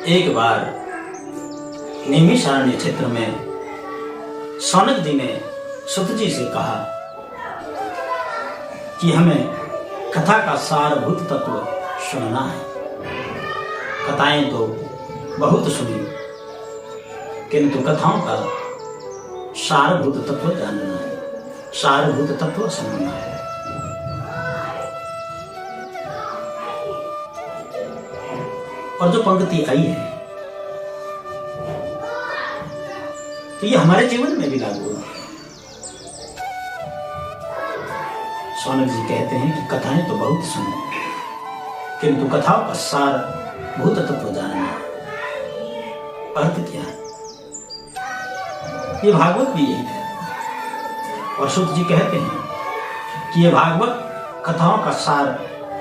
एक बार नैमिषारण्य क्षेत्र में सौनक जी ने सुत जी से कहा कि हमें कथा का सारभूत तत्व सुनना है। कथाएं तो बहुत सुनी, किंतु कथाओं का सारभूत तत्व जानना है, सारभूत तत्व समझना है। और जो पंक्ति आई है तो ये हमारे जीवन में भी लागू है। सौनक जी कहते हैं कि कथाएं तो बहुत सुने, किंतु कथाओं का सार भूत तत्व जानना। अर्थ क्या है? ये भागवत भी यही है। और सुत जी कहते हैं कि ये भागवत कथाओं का सार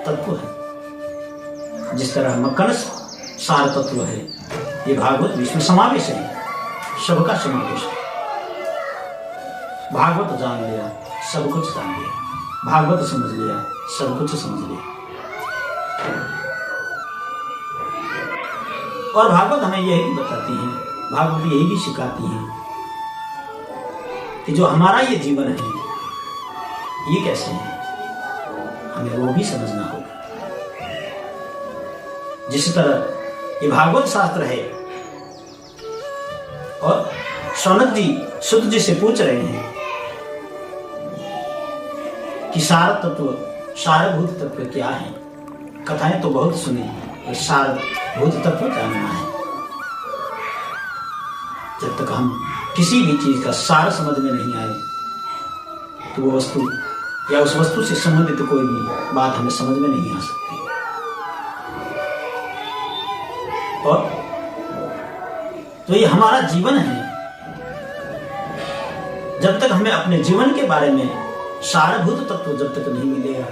तत्व है। जिस तरह मक्खन सार तत्व है, ये भागवत विश्व समावेश है, सबका समावेश है। भागवत जान लिया, सब कुछ जान लिया। भागवत समझ लिया, सब कुछ समझ लिया। और भागवत हमें यही बताती है, भागवत यही भी सिखाती है कि जो हमारा ये जीवन है ये कैसे है, हमें वो भी समझना होगा। जिस तरह ये भागवत शास्त्र है और सौनक जी सुत जी से पूछ रहे हैं कि सार तत्व, सारभूत तत्व क्या है। कथाएं तो बहुत सुनी, सारभूत तत्व जानना है। जब तक हम किसी भी चीज का सार समझ में नहीं आए तो वो वस्तु या उस वस्तु से संबंधित कोई भी बात हमें समझ में नहीं आ सकती। और तो ये हमारा जीवन है। जब तक हमें अपने जीवन के बारे में सारभूत तत्व जब तक नहीं मिलेगा,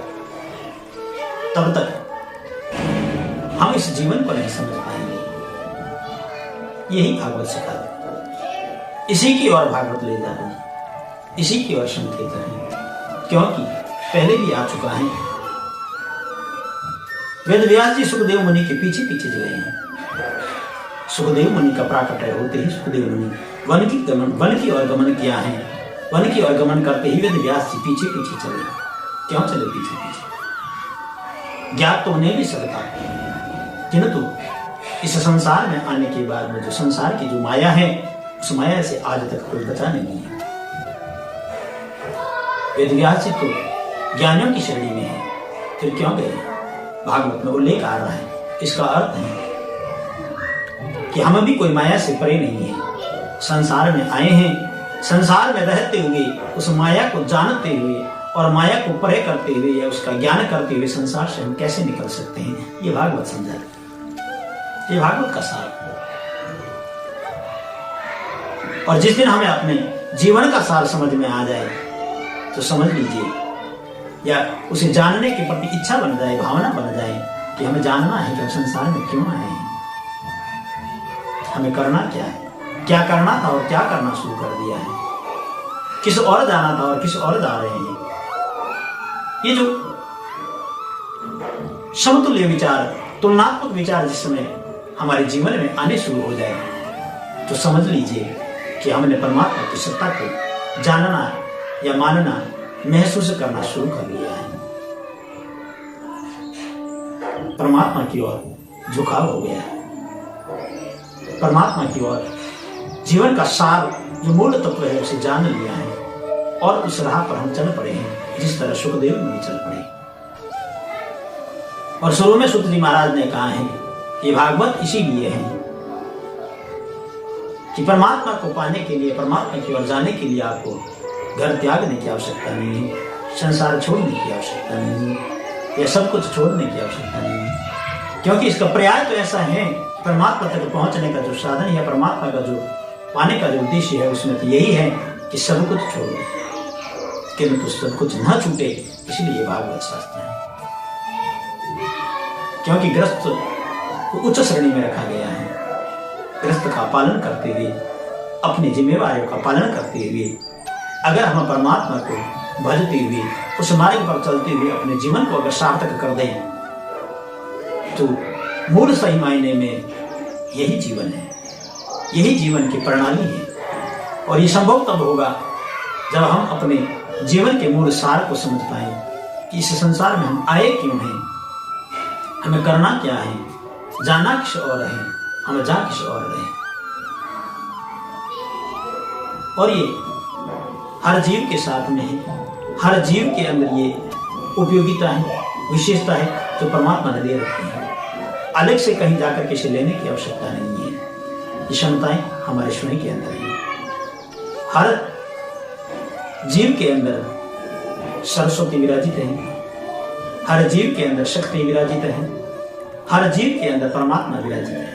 तब तक हम इस जीवन को नहीं समझ पाएंगे। यही भागवत सिखाता है। इसी की ओर भागवत ले जा रही है, इसी की ओर संकेत है। क्योंकि पहले भी आ चुका है। वेद व्यास जी सुखदेव मुनि के पीछे पीछे गए हैं। सुखदेव मुनि का प्राकट्य होते ही सुखदेव मुनि वन की ओर गमन किया है। वन की ओर गमन करते ही वेद व्यास जी पीछे पीछे चले। क्यों चले पीछे पीछे? ज्ञात तो उन्हें भी सकता, किंतु इस संसार में आने के बाद में जो संसार की जो माया है, उस माया से आज तक कोई बचा नहीं है। वेद व्यास जी तो ज्ञानियों की श्रेणी में है, फिर क्यों गए? भागवत में उल्लेख आ रहा है। इसका अर्थ है कि हम भी कोई माया से परे नहीं है। संसार में आए हैं, संसार में रहते हुए उस माया को जानते हुए और माया को परे करते हुए या उसका ज्ञान करते हुए संसार से हम कैसे निकल सकते हैं, ये भागवत समझा। ये भागवत का सार। और जिस दिन हमें अपने जीवन का सार समझ में आ जाए तो समझ लीजिए, या उसे जानने के प्रति इच्छा बन जाए, भावना बन जाए कि हमें जानना है कि हम संसार में क्यों आए हैं, हमें करना क्या है, क्या करना था और क्या करना शुरू कर दिया है, किस और जाना था और किस और जा रहे हैं। ये जो समतुल्य विचार, तुलनात्मक विचार जिस समय हमारे जीवन में आने शुरू हो जाए तो समझ लीजिए कि हमने परमात्मा की सत्ता को जानना या मानना, महसूस करना शुरू कर लिया है। परमात्मा की ओर झुकाव हो गया है। परमात्मा की ओर जीवन का सार जो मूल तत्व है उसे जान लिया है और उस राह पर हम चल पड़े हैं, जिस तरह सुखदेव मुनि चल पड़े। और शुरू में सुत जी महाराज ने कहा है ये भागवत इसीलिए है कि परमात्मा को पाने के लिए, परमात्मा की ओर जाने के लिए आपको घर त्यागने की आवश्यकता नहीं है, संसार छोड़ने की आवश्यकता नहीं है, या सब कुछ छोड़ने की आवश्यकता नहीं है। क्योंकि इसका पर्याय तो ऐसा है, परमात्मा तक पहुंचने का जो साधन है, परमात्मा का जो पाने का जो उद्देश्य है, उसमें तो यही है कि सब कुछ छोड़ो, किंतु सब कुछ न छूटे। इसलिए भागवत शास्त्र है। क्योंकि ग्रस्त को उच्च श्रेणी में रखा गया है। ग्रस्त का पालन करते हुए, अपनी जिम्मेवारियों का पालन करते हुए, अगर हम परमात्मा को भजते हुए, उस मार्ग पर चलते हुए अपने जीवन को अगर सार्थक कर दें तो मूल सही मायने में यही जीवन है, यही जीवन की प्रणाली है। और ये संभव तब होगा जब हम अपने जीवन के मूल सार को समझ पाए कि इस संसार में हम आए क्यों हैं, हमें करना क्या है, जाना किस और है, हमें जा किस और रहे। और ये हर जीव के साथ में है, हर जीव के अंदर ये उपयोगिता है, विशेषता है जो परमात्मा ने दे रखी है। अलग से कहीं जाकर किसी लेने की आवश्यकता नहीं है। ये क्षमताएं हमारे स्वयं के अंदर है। हर जीव के अंदर सरस्वती विराजित है, हर जीव के अंदर शक्ति विराजित है, हर जीव के अंदर परमात्मा विराजित है।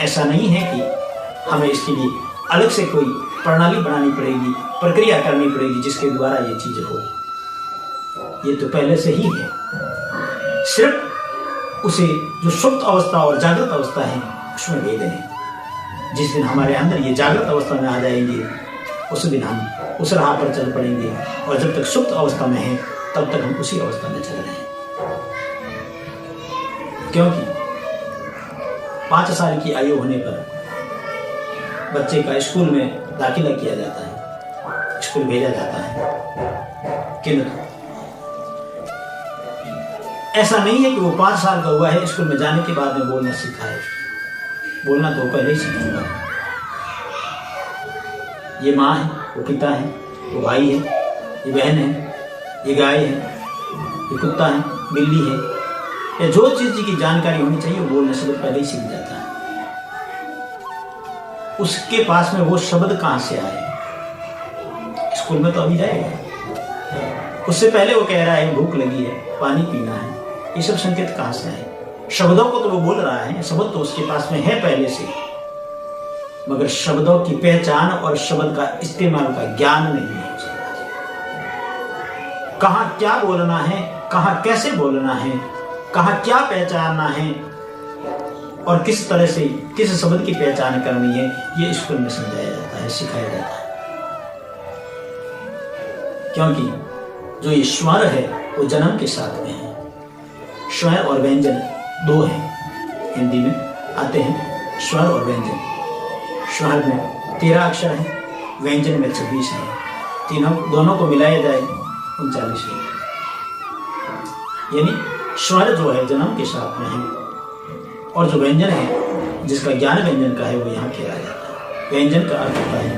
ऐसा नहीं है कि हमें इसके लिए अलग से कोई प्रणाली बनानी पड़ेगी, प्रक्रिया करनी पड़ेगी जिसके द्वारा ये चीज हो। ये तो पहले से ही है। सिर्फ उसे जो सुप्त अवस्था और जागृत अवस्था है उसमें भेद है। जिस दिन हमारे अंदर ये जागृत अवस्था में आ जाएंगे उस दिन हम उस राह पर चल पड़ेंगे, और जब तक सुप्त अवस्था में है तब तक हम उसी अवस्था में चल रहे हैं। क्योंकि 5 साल की आयु होने पर बच्चे का स्कूल में दाखिला किया जाता है, स्कूल भेजा जाता है। किंतु ऐसा नहीं है कि वो 5 साल का हुआ है, स्कूल में जाने के बाद में बोलना सीखा है। बोलना तो पहले ही सीखूंगा। ये माँ है, वो पिता है, वो भाई है, ये बहन है, ये गाय है, ये कुत्ता है, बिल्ली है, या जो चीज की जानकारी होनी चाहिए वो बोलने से पहले ही सीख जाता है। उसके पास में वो शब्द कहां से आए? स्कूल में तो अभी जाएगा, उससे पहले वो कह रहा है भूख लगी है, पानी पीना है। ये सब संकेत कहां से आए? शब्दों को तो वो बोल रहा है, शब्द तो उसके पास में है पहले से, मगर शब्दों की पहचान और शब्द का इस्तेमाल का ज्ञान नहीं है। कहां क्या बोलना है, कहां कैसे बोलना है, कहां क्या पहचानना है और किस तरह से किस शब्द की पहचान करनी है, ये स्कूल में समझाया जाता है, सिखाया जाता है। क्योंकि जो ये स्वर है वो जन्म के साथ में है। स्वर और व्यंजन 2 हैं, हिंदी में आते हैं स्वर और व्यंजन। स्वर में 13 अक्षर है, व्यंजन में 26 है। दोनों को मिलाया जाए 39 है। यानी स्वर जो है जन्म के साथ में है, और जो व्यंजन है जिसका ज्ञान व्यंजन का है वो यहाँ किया जाता है। व्यंजन का अर्थ होता है,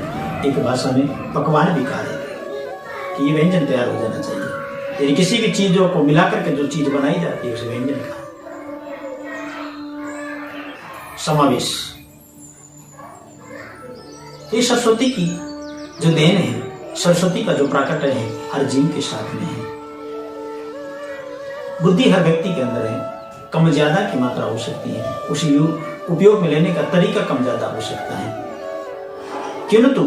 एक भाषा में पकवान भी कहा जाता है कि ये व्यंजन तैयार हो जाना चाहिए। यानी किसी भी चीजों को मिलाकर के जो चीज बनाई जाती है उसे व्यंजन का समावेश। ये सरस्वती की जो देन है, सरस्वती का जो प्राकट्य है हर जीव के साथ में है। बुद्धि हर व्यक्ति के अंदर है, कम ज्यादा की मात्रा हो सकती है, उसे उपयोग में लेने का तरीका कम ज्यादा हो सकता है, किंतु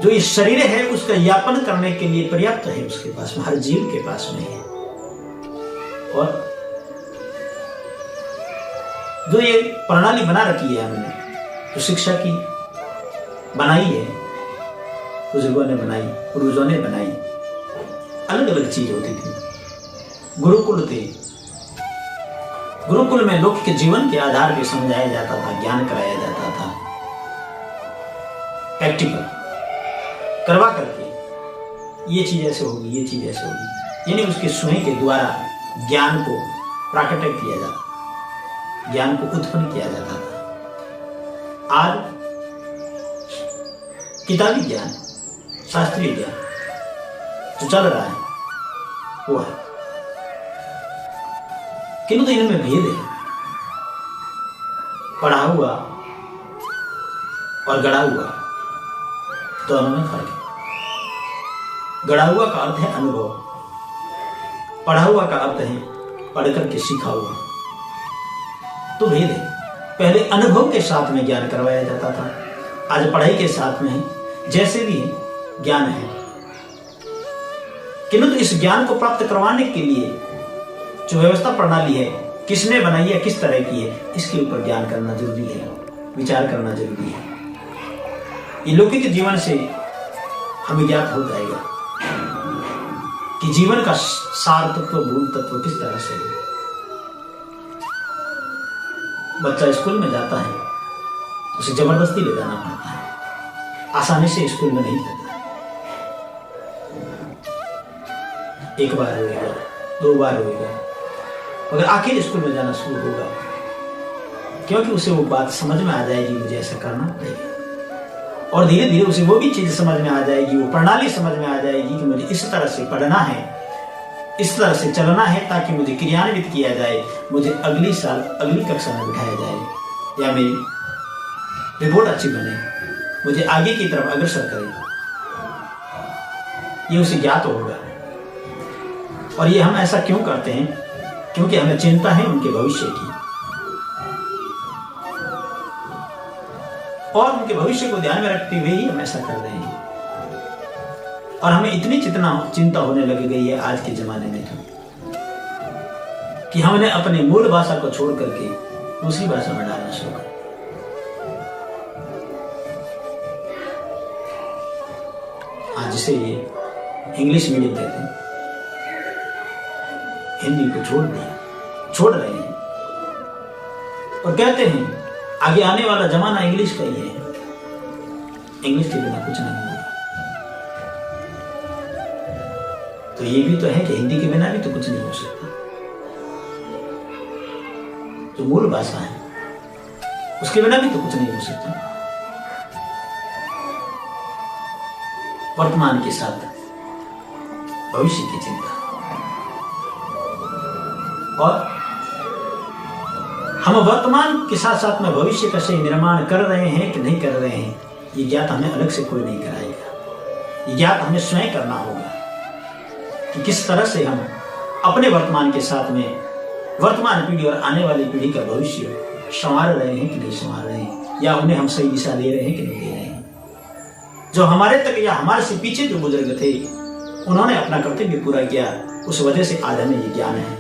जो ये शरीर है उसका यापन करने के लिए पर्याप्त है उसके पास में, हर जीव के पास में है। और जो ये प्रणाली बना रखी है हमने, जो शिक्षा की बनाई है, बुजुर्गों ने बनाई, पूर्वजों ने बनाई, अलग अलग चीज होती थी। गुरुकुल थे, गुरुकुल में लोग के जीवन के आधार पर समझाया जाता था, ज्ञान कराया जाता था, प्रैक्टिकल करवा करके ये चीज ऐसे होगी, ये चीज ऐसे होगी, यानी उसके स्वयं के द्वारा ज्ञान को प्राकट्य किया जाता, ज्ञान को उत्पन्न किया जाता था। आज किताबी ज्ञान, शास्त्रीय ज्ञान जो चल रहा है वो है, किंतु इनमें भेद है। पढ़ा हुआ और गढ़ा हुआ दोनों में फर्क है। गढ़ा हुआ का अर्थ है अनुभव, पढ़ा हुआ का अर्थ है पढ़ करके सीखा हुआ। तो भेद है। पहले अनुभव के साथ में ज्ञान करवाया जाता था, आज पढ़ाई के साथ में जैसे भी ज्ञान है, किंतु इस ज्ञान को प्राप्त करवाने के लिए जो व्यवस्था प्रणाली है किसने बनाई है, किस तरह की है, इसके ऊपर ज्ञान करना जरूरी है, विचार करना जरूरी है। ये लौकिक जीवन से हमें ज्ञात हो जाएगा कि जीवन का सार तत्व, मूल तत्व किस तरह से है। बच्चा स्कूल में जाता है, उसे जबरदस्ती ले जाना पड़ता है, आसानी से स्कूल में नहीं जाता। एक बार रोएगा, 2 बार रोएगा, मगर आखिर स्कूल में जाना शुरू होगा, क्योंकि उसे वो बात समझ में आ जाएगी, मुझे ऐसा करना पड़ेगा। और धीरे धीरे उसे वो भी चीज समझ में आ जाएगी, वो प्रणाली समझ में आ जाएगी कि मुझे इस तरह से पढ़ना है, इस तरह से चलना है, ताकि मुझे क्रियान्वित किया जाए, मुझे अगली साल अगली कक्षा में बिठाया जाए, या मेरी रिपोर्ट अच्छी बने, मुझे आगे की तरफ अग्रसर करे। ये उसे ज्ञात होगा। और ये हम ऐसा क्यों करते हैं? क्योंकि हमें चिंता है उनके भविष्य की, और उनके भविष्य को ध्यान में रखते हुए ही हम ऐसा कर रहे हैं। और हमें इतनी चिंता होने लगी गई है आज के जमाने में तो, कि हमने अपनी मूल भाषा को छोड़ करके दूसरी भाषा में डालना शुरू कर। आज जिसे ये इंग्लिश मीडियम कहते हैं, हिंदी को छोड़ रहे हैं, और कहते हैं आगे आने वाला जमाना इंग्लिश का ही है, इंग्लिश के बिना कुछ नहीं होगा। तो ये भी तो है कि हिंदी के बिना भी तो कुछ नहीं हो सकता। जो मूल भाषा है उसके बिना भी तो कुछ नहीं हो सकता। वर्तमान के साथ भविष्य की चिंता, और हम वर्तमान के साथ साथ में भविष्य का सही निर्माण कर रहे हैं कि नहीं कर रहे हैं, ये ज्ञात हमें अलग से कोई नहीं कराएगा। ये ज्ञात हमें स्वयं करना होगा कि किस तरह से हम अपने वर्तमान के साथ में वर्तमान पीढ़ी और आने वाली पीढ़ी का भविष्य संवार रहे हैं कि नहीं संवार रहे हैं, या उन्हें हम सही दिशा दे रहे हैं कि नहीं दे रहे हैं। जो हमारे तक या हमारे से पीछे जो बुजुर्ग थे, उन्होंने अपना कर्तव्य पूरा किया, उस वजह से आज हमें ये ज्ञान है।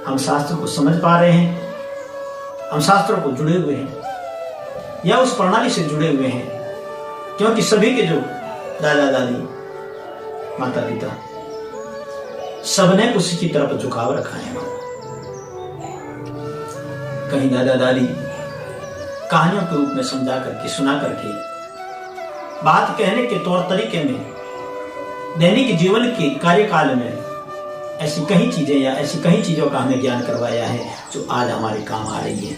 हम शास्त्र को समझ पा रहे हैं, हम शास्त्रों को जुड़े हुए हैं, या उस प्रणाली से जुड़े हुए हैं, क्योंकि सभी के जो दादा दादी माता पिता सबने उसी की तरफ झुकाव रखा है। कहीं दादा दादी कहानियों के रूप में समझा करके, सुना करके, बात कहने के तौर तरीके में, दैनिक जीवन के कार्यकाल में ऐसी कई चीजें या ऐसी कई चीजों का हमें ज्ञान करवाया है जो आज हमारे काम आ रही है,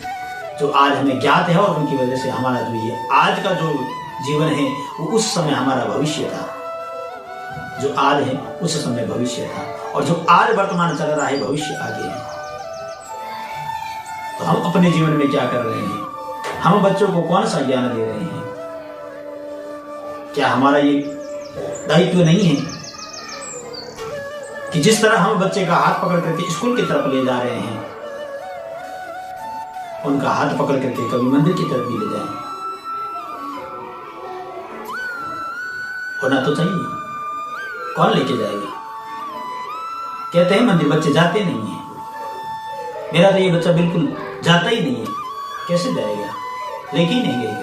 जो आज हमें ज्ञात है, और उनकी वजह से हमारा जो ये आज का जो जीवन है वो उस समय हमारा भविष्य था। जो आज है उस समय भविष्य था, और जो आज वर्तमान चल रहा है भविष्य आगे है। तो हम अपने जीवन में क्या कर रहे हैं? हम बच्चों को कौन सा ज्ञान दे रहे हैं? क्या हमारा ये दायित्व नहीं है कि जिस तरह हम बच्चे का हाथ पकड़ करके स्कूल की तरफ ले जा रहे हैं, उनका हाथ पकड़ करके कभी मंदिर की तरफ भी ले जाएं? होना तो चाहिए। कौन लेके जाएगा? कहते हैं मंदिर बच्चे जाते नहीं है। मेरा तो ये बच्चा बिल्कुल जाता ही नहीं है, कैसे जाएगा? लेके ही नहीं गए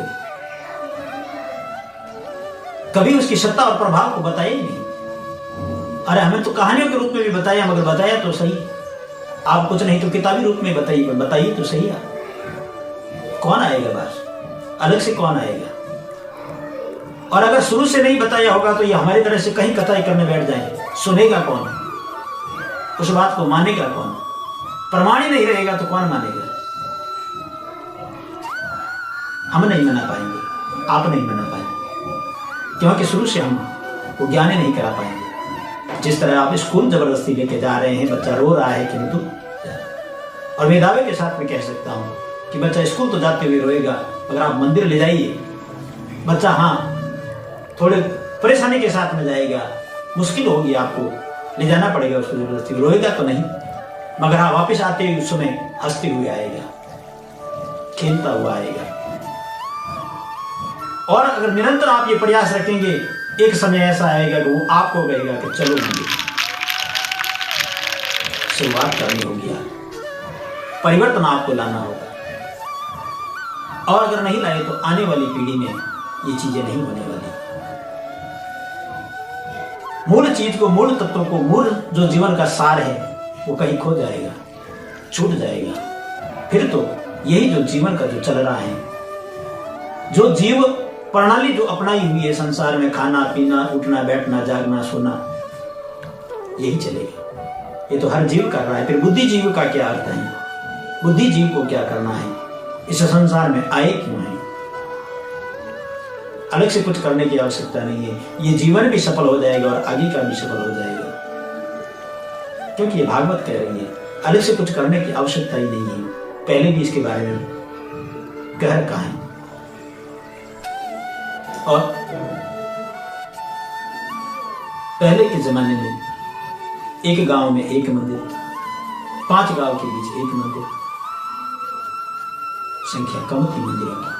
कभी उसकी सत्ता और प्रभाव को बताया ही नहीं। अरे हमें तो कहानियों के रूप में भी बताया, मगर बताया तो सही। आप कुछ नहीं तो किताबी रूप में बताइए, बताइए तो सही आप। कौन आएगा बस? अलग से कौन आएगा? और अगर शुरू से नहीं बताया होगा तो ये हमारी तरह से कहीं कथाई करने बैठ जाए, सुनेगा कौन? उस बात को मानेगा कौन? प्रमाण ही नहीं रहेगा तो कौन मानेगा? हम नहीं मना पाएंगे, आप नहीं मना पाएंगे, क्योंकि शुरू से हम वो ज्ञान नहीं करा पाएंगे। जिस तरह आप स्कूल जबरदस्ती लेके जा रहे हैं, बच्चा रो रहा है किंतु, और मैं दावे के साथ में कह सकता हूं कि बच्चा स्कूल तो जाते हुए रोएगा, अगर आप मंदिर ले जाइए, बच्चा हाँ थोड़े परेशानी के साथ में जाएगा, मुश्किल होगी, आपको ले जाना पड़ेगा उसको जबरदस्ती, रोएगा तो नहीं, मगर हाँ वापस आते हुए उस समय हंसते हुए आएगा, खेलता हुआ आएगा। और अगर निरंतर आप ये प्रयास रखेंगे, एक समय ऐसा आएगा कि वो आपको कहेगा कि चलो मुझे शुरुआत करनी होगी, परिवर्तन आपको लाना होगा। और अगर नहीं लाए तो आने वाली पीढ़ी में ये चीजें नहीं होने वाली। मूल चीज को, मूल तत्वों को, मूल जो जीवन का सार है वो कहीं खो जाएगा, छूट जाएगा। फिर तो यही जो जीवन का जो चल रहा है जो जीव प्रणाली जो अपनाई हुई है संसार में, खाना पीना उठना बैठना जागना सोना, यही चलेगा। ये तो हर जीव कर रहा है। फिर बुद्धि जीव का क्या अर्थ है? बुद्धि जीव को क्या करना है? इस संसार में आए क्यों है? अलग से कुछ करने की आवश्यकता नहीं है। ये जीवन भी सफल हो जाएगा और आगे का भी सफल हो जाएगा, क्योंकि ये भागवत कह रही है अलग से कुछ करने की आवश्यकता ही नहीं है। पहले भी इसके बारे में कह रखा है। और पहले के जमाने में एक गांव में एक मंदिर, 5 गांव के बीच एक मंदिर, संख्या कम थी मंदिरों की।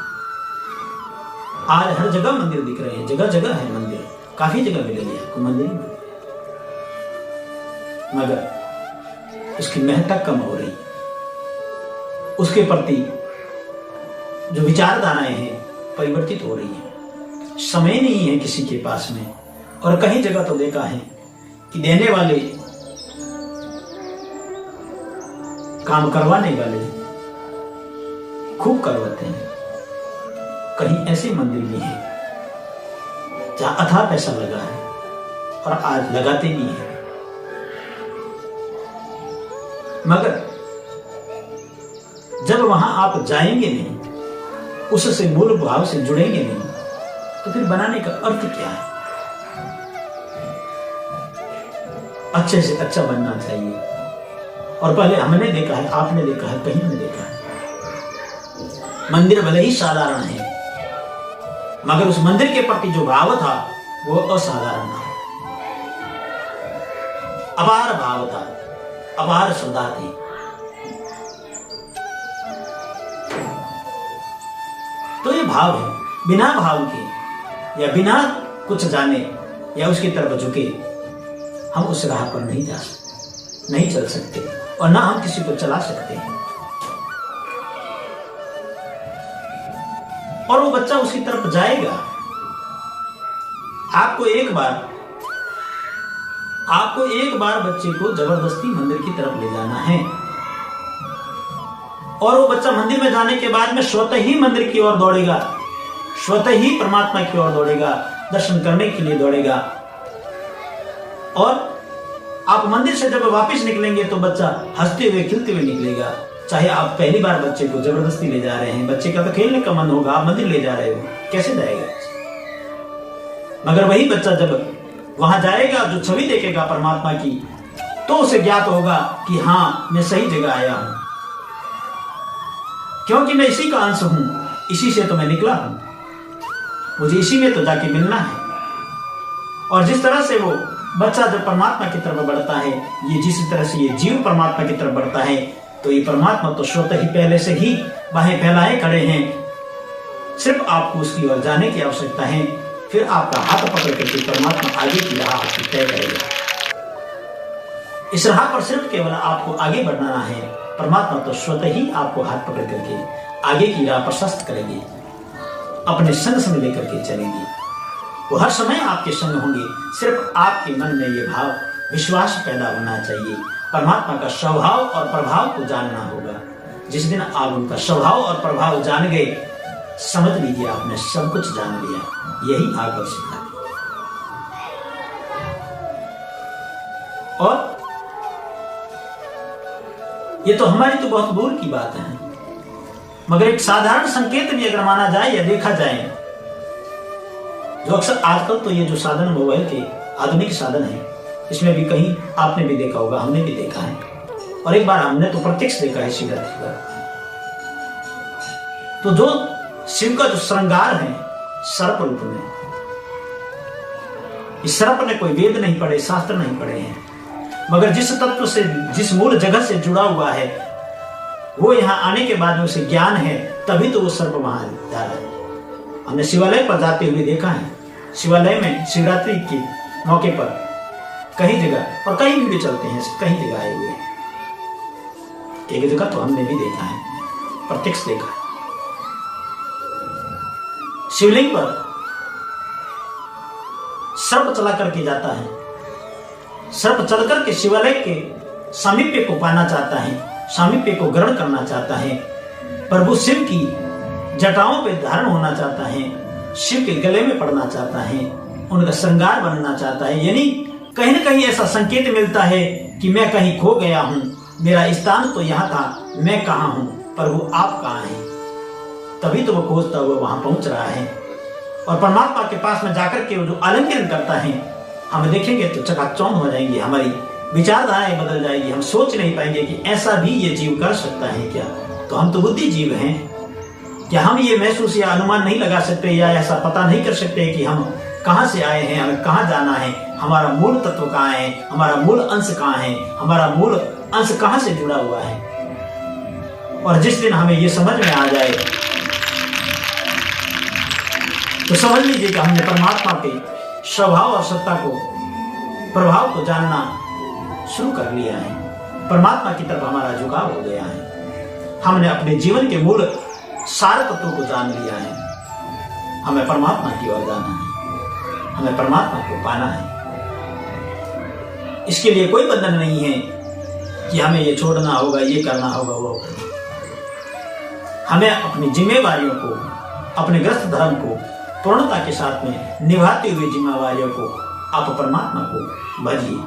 आज हर जगह मंदिर दिख रहे हैं, जगह जगह है मंदिर, काफी जगह मिलेगी आपको मंदिर ही। मगर उसकी महत्ता कम हो रही, उसके प्रति जो विचारधाराएं हैं परिवर्तित हो रही है। समय नहीं है किसी के पास में। और कई जगह तो देखा है कि देने वाले, काम करवाने वाले खूब करवाते हैं। कहीं ऐसे मंदिर भी हैं जहां अथाह पैसा लगा है और आज लगाते भी हैं, मगर जब वहां आप जाएंगे नहीं, उससे मूल भाव से जुड़ेंगे नहीं, तो फिर बनाने का अर्थ क्या है? अच्छे से अच्छा बनना चाहिए। और पहले हमने देखा है, आपने देखा है, कहीं ने देखा है, मंदिर भले ही साधारण है, मगर उस मंदिर के प्रति जो भाव था वो असाधारण था, अपार भाव था, अपार श्रद्धा थी। तो ये भाव है। बिना भाव के या बिना कुछ जाने या उसकी तरफ झुके हम उस राह पर नहीं जा सकते, नहीं चल सकते, और ना हम किसी को चला सकते हैं। और वो बच्चा उसकी तरफ जाएगा। आपको एक बार बच्चे को जबरदस्ती मंदिर की तरफ ले जाना है, और वो बच्चा मंदिर में जाने के बाद में स्वतः ही मंदिर की ओर दौड़ेगा, स्वतः ही परमात्मा की ओर दौड़ेगा, दर्शन करने के लिए दौड़ेगा। और आप मंदिर से जब वापस निकलेंगे तो बच्चा हंसते हुए खिलते हुए निकलेगा। चाहे आप पहली बार बच्चे को जबरदस्ती ले जा रहे हैं, बच्चे का तो खेलने का मन होगा, आप मंदिर ले जा रहे हो, कैसे जाएगा? मगर वही बच्चा जब वहां जाएगा, जो छवि देखेगा परमात्मा की, तो उसे ज्ञात होगा कि हाँ, मैं सही जगह आया हूं, क्योंकि मैं इसी का अंश हूं, इसी से तो मैं निकला हूं, मुझे इसी में तो जाके मिलना है। और जिस तरह से वो बच्चा जब परमात्मा की तरफ बढ़ता है, ये जिस तरह से ये जीव परमात्मा की तरफ बढ़ता है, तो ये परमात्मा तो स्वतः ही पहले से ही बाहें फैलाए खड़े हैं। सिर्फ आपको उसकी ओर जाने की आवश्यकता है। फिर आपका हाथ पकड़ करके परमात्मा आगे की राह आपकी तय करेगा। इस राह पर सिर्फ केवल आपको आगे बढ़ना है। परमात्मा तो स्वतः ही आपको हाथ पकड़ करके आगे की राह प्रशस्त करेंगे, अपने संग संग लेकर के चलेंगे। वो हर समय आपके संग होंगे। सिर्फ आपके मन में ये भाव विश्वास पैदा होना चाहिए। परमात्मा का स्वभाव और प्रभाव को जानना होगा। जिस दिन आप उनका स्वभाव और प्रभाव जान गए, समझ लीजिए आपने सब कुछ जान लिया। यही भागवत सिखाती है। और ये तो हमारी तो बहुत दूर की बात है, मगर एक साधारण संकेत भी अगर माना जाए या देखा जाए, जो अक्सर आजकल तो ये जो साधन मोबाइल के आधुनिक साधन है, इसमें भी कहीं आपने भी देखा होगा, हमने भी देखा है, और एक बार हमने तो प्रत्यक्ष देखा है शिवरात्रि पर। तो जो शिव का जो श्रृंगार है सर्प रूप में, इस सर्प ने कोई वेद नहीं पढ़े, शास्त्र नहीं पढ़े हैं, मगर जिस तत्व से, जिस मूल जगह से जुड़ा हुआ है, वो यहाँ आने के बाद में उसे ज्ञान है, तभी तो वो सर्प वहां जा रहा है। हमने शिवालय पर जाते हुए देखा है। शिवालय में शिवरात्रि के मौके पर कई जगह, और कहीं भी चलते हैं, कई जगह आए हुए हैं। एक जगह तो हमने भी देखा है, प्रत्यक्ष देखा है। शिवलिंग पर सर्प चला करके जाता है। सर्प चल करके शिवालय के सामीप्य को पाना चाहता है, सामीप्य को ग्रहण करना चाहता है। प्रभु शिव की जटाओं पे धारण होना चाहता है, शिव के गले में पड़ना चाहता है, उनका श्रृंगार बनना चाहता है। यानी कहीं ना कहीं ऐसा संकेत मिलता है कि मैं कहीं खो गया हूं, मेरा स्थान तो यहाँ था, मैं कहाँ हूं, प्रभु आप कहाँ हैं। तभी तो वो खोजता हुआ वहां पहुंच रहा है। और परमात्मा के पास में जाकर के वो जो आलिंगन करता है, हम देखेंगे तो चकाचौंध हो जाएंगे, हमारी विचारधाराएं बदल जाएगी। हम सोच नहीं पाएंगे कि ऐसा भी ये जीव कर सकता है क्या। तो हम तो बुद्धि जीव हैं, क्या हम ये महसूस या अनुमान नहीं लगा सकते या ऐसा पता नहीं कर सकते कि हम कहां से आए हैं, हमें कहां जाना है, हमारा मूल तत्व कहां है, हमारा मूल अंश कहां है, हमारा मूल अंश कहां से जुड़ा हुआ है। और जिस दिन हमें ये समझ में आ जाए तो समझ लीजिए कि हमने परमात्मा के स्वभाव और सत्ता को, प्रभाव को जानना शुरू कर लिया है। परमात्मा की तरफ हमारा झुकाव हो गया है। हमने अपने जीवन के मूल सारे तत्वों को जान लिया है। हमें परमात्मा की ओर जाना है, हमें परमात्मा को पाना है। इसके लिए कोई बंधन नहीं है कि हमें ये छोड़ना होगा, ये करना होगा, वो करना। हमें अपनी जिम्मेवारियों को, अपने ग्रस्त धर्म को पूर्णता के साथ में निभाते हुए जिम्मेवारियों को आप परमात्मा को भजिए।